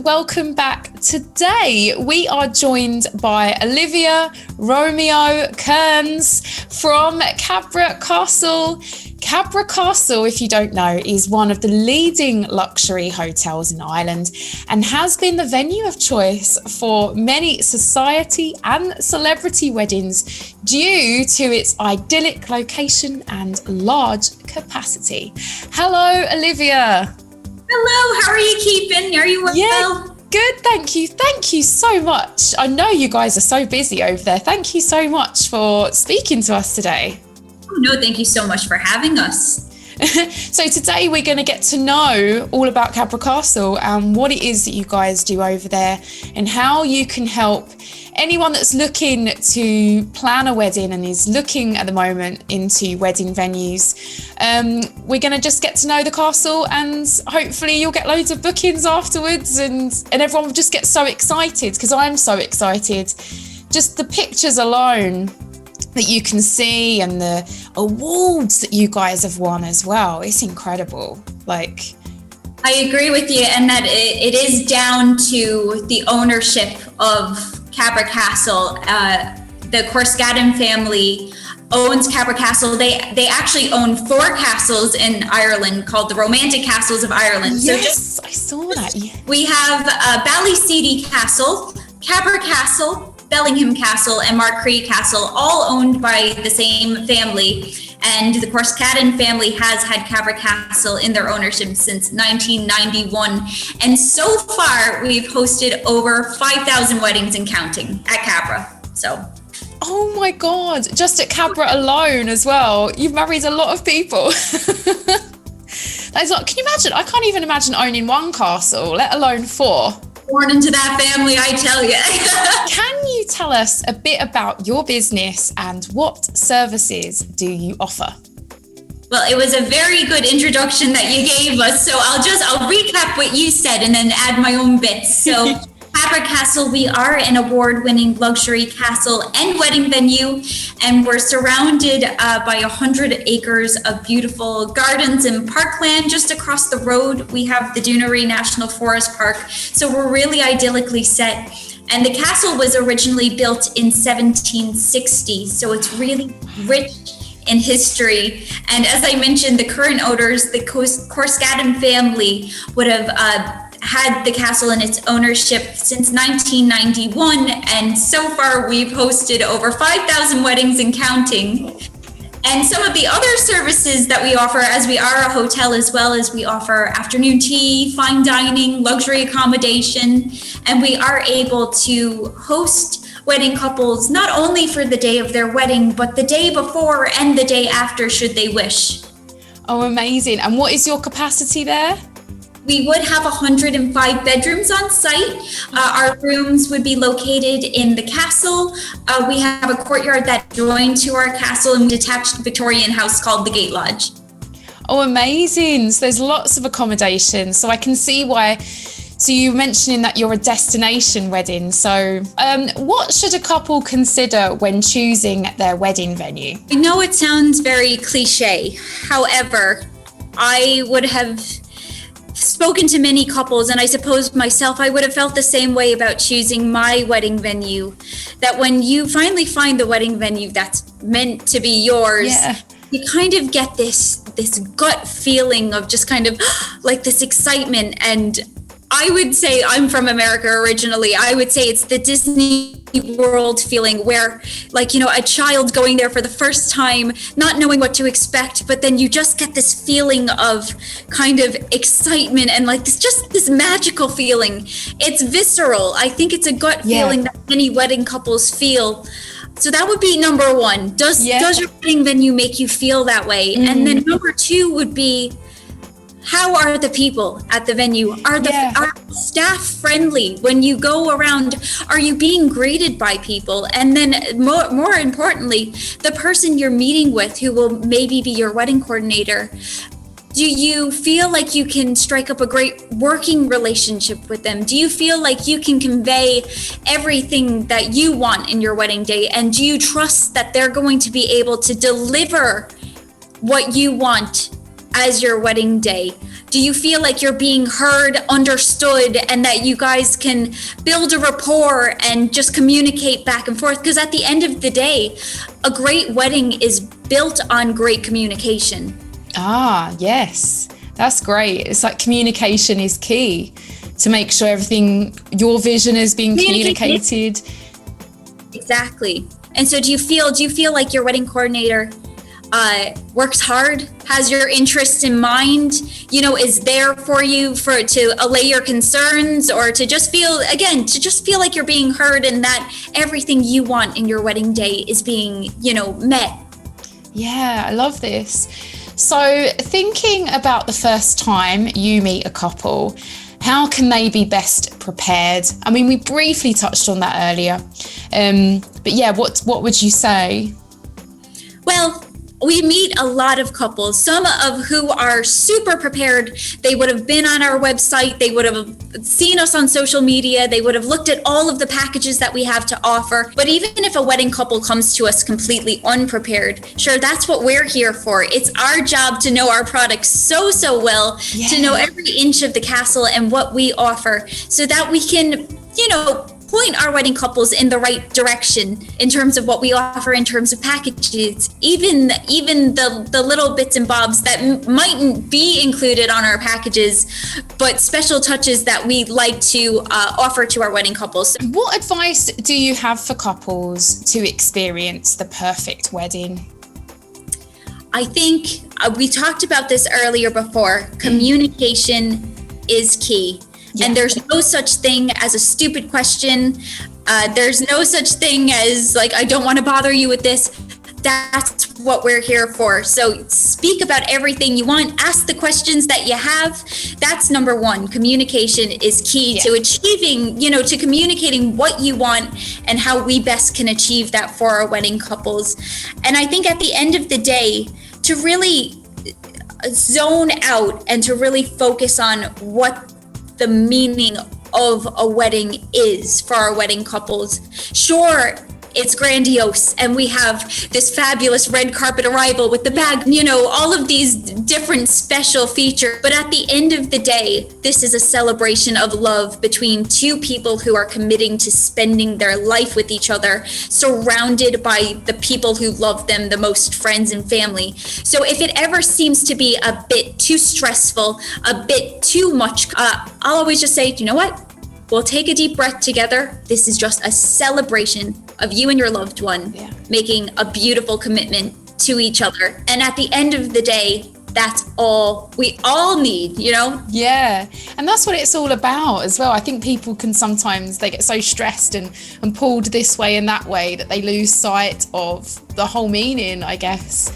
welcome back. Today we are joined by Olivia Romeo Kearns from Cabra Castle. Cabra Castle, if you don't know, is one of the leading luxury hotels in Ireland and has been the venue of choice for many society and celebrity weddings due to its idyllic location and large capacity. Hello, Olivia. Hello, how are you keeping? Are you well? Yeah, good, thank you. Thank you so much. I know you guys are so busy over there. Thank you so much for speaking to us today. Oh, no, thank you so much for having us. So today we're going to get to know all about Cabra Castle and what it is that you guys do over there and how you can help anyone that's looking to plan a wedding and is looking at the moment into wedding venues. We're going to just get to know the castle and hopefully you'll get loads of bookings afterwards and everyone will just get so excited, because I'm so excited. Just the pictures alone that you can see and the awards that you guys have won as well. It's incredible. I agree with you, and that it is down to the ownership of Cabra Castle. The Corskaden family owns Cabra Castle. They actually own 4 castles in Ireland called the Romantic Castles of Ireland. Yes, I saw that. Yeah. We have Ballyseedy Castle, Cabra Castle, Bellingham Castle, and Markree Castle, all owned by the same family. And the Corskaden family has had Cabra Castle in their ownership since 1991. And so far, we've hosted over 5,000 weddings and counting at Cabra. Oh my God, just at Cabra alone as well. You've married a lot of people. That's not, can you imagine? I can't even imagine owning 1 castle, let alone 4. Born into that family, I tell you. Can you tell us a bit about your business and what services do you offer? Well, it was a very good introduction that you gave us. So I'll recap what you said and then add my own bits. So Cabra Castle, we are an award-winning luxury castle and wedding venue, and we're surrounded by 100 acres of beautiful gardens and parkland. Just across the road, we have the Dunaree National Forest Park, so we're really idyllically set. And the castle was originally built in 1760, so it's really rich in history. And as I mentioned, the current owners, the Corskaden family, would have had the castle in its ownership since 1991, and so far we've hosted over 5,000 weddings and counting. And some of the other services that we offer, as we are a hotel as well, as we offer afternoon tea, fine dining, luxury accommodation, and we are able to host wedding couples not only for the day of their wedding, but the day before and the day after, should they wish. Oh, amazing. And what is your capacity there? We would have 105 bedrooms on site. Our rooms would be located in the castle. We have a courtyard that joined to our castle and a detached Victorian house called the Gate Lodge. Oh, amazing. So there's lots of accommodation. So I can see why. So you mentioning that you're a destination wedding. So what should a couple consider when choosing their wedding venue? I know it sounds very cliche. However, I would have spoken to many couples, and I suppose myself, I would have felt the same way about choosing my wedding venue, that when you finally find the wedding venue that's meant to be yours, you kind of get this gut feeling of just kind of like this excitement. And I would say, I'm from America originally, I would say it's the Disney World feeling where, like, you know, a child going there for the first time, not knowing what to expect, but then you just get this feeling of kind of excitement and like this magical feeling. It's visceral. I think it's a gut feeling that many wedding couples feel. So that would be number 1. Does your wedding venue make you feel that way? And then number 2 would be, how are the people at the venue? Are staff friendly when you go around? Are you being greeted by people? And then more importantly, the person you're meeting with, who will maybe be your wedding coordinator, do you feel like you can strike up a great working relationship with them? Do you feel like you can convey everything that you want in your wedding day? And do you trust that they're going to be able to deliver what you want as your wedding day? Do you feel like you're being heard, understood, and that you guys can build a rapport and just communicate back and forth? Because at the end of the day, a great wedding is built on great communication. Ah, yes, that's great. It's like communication is key to make sure everything, your vision is being communicated. Exactly. And so do you feel like your wedding coordinator works hard, has your interests in mind, is there for you to allay your concerns, or to just feel like you're being heard and that everything you want in your wedding day is being, met? Yeah, I love this. So thinking about the first time you meet a couple, how can they be best prepared? I mean, we briefly touched on that earlier. But yeah, what would you say? Well, we meet a lot of couples, some of who are super prepared. They would have been on our website. They would have seen us on social media. They would have looked at all of the packages that we have to offer. But even if a wedding couple comes to us completely unprepared, sure, that's what we're here for. It's our job to know our products so well, to know every inch of the castle and what we offer, so that we can, point our wedding couples in the right direction in terms of what we offer in terms of packages, even the little bits and bobs that mightn't be included on our packages, but special touches that we like to offer to our wedding couples. What advice do you have for couples to experience the perfect wedding? I think we talked about this earlier before. Communication is key. Yeah. And there's no such thing as a stupid question. There's no such thing as like, I don't want to bother you with this. That's what we're here for. So speak about everything you want. Ask the questions that you have. That's number one. Communication is key to achieving, to communicating what you want and how we best can achieve that for our wedding couples. And I think at the end of the day, to really zone out and to really focus on what the meaning of a wedding is for our wedding couples. Sure, it's grandiose and we have this fabulous red carpet arrival with the bag, all of these different special features. But at the end of the day, this is a celebration of love between two people who are committing to spending their life with each other, surrounded by the people who love them the most, friends and family. So if it ever seems to be a bit too stressful, a bit too much, I'll always just say, you know what? We'll take a deep breath together. This is just a celebration of you and your loved one making a beautiful commitment to each other. And at the end of the day, that's all we all need, Yeah. And that's what it's all about as well. I think people can sometimes, they get so stressed and pulled this way and that way that they lose sight of the whole meaning, I guess.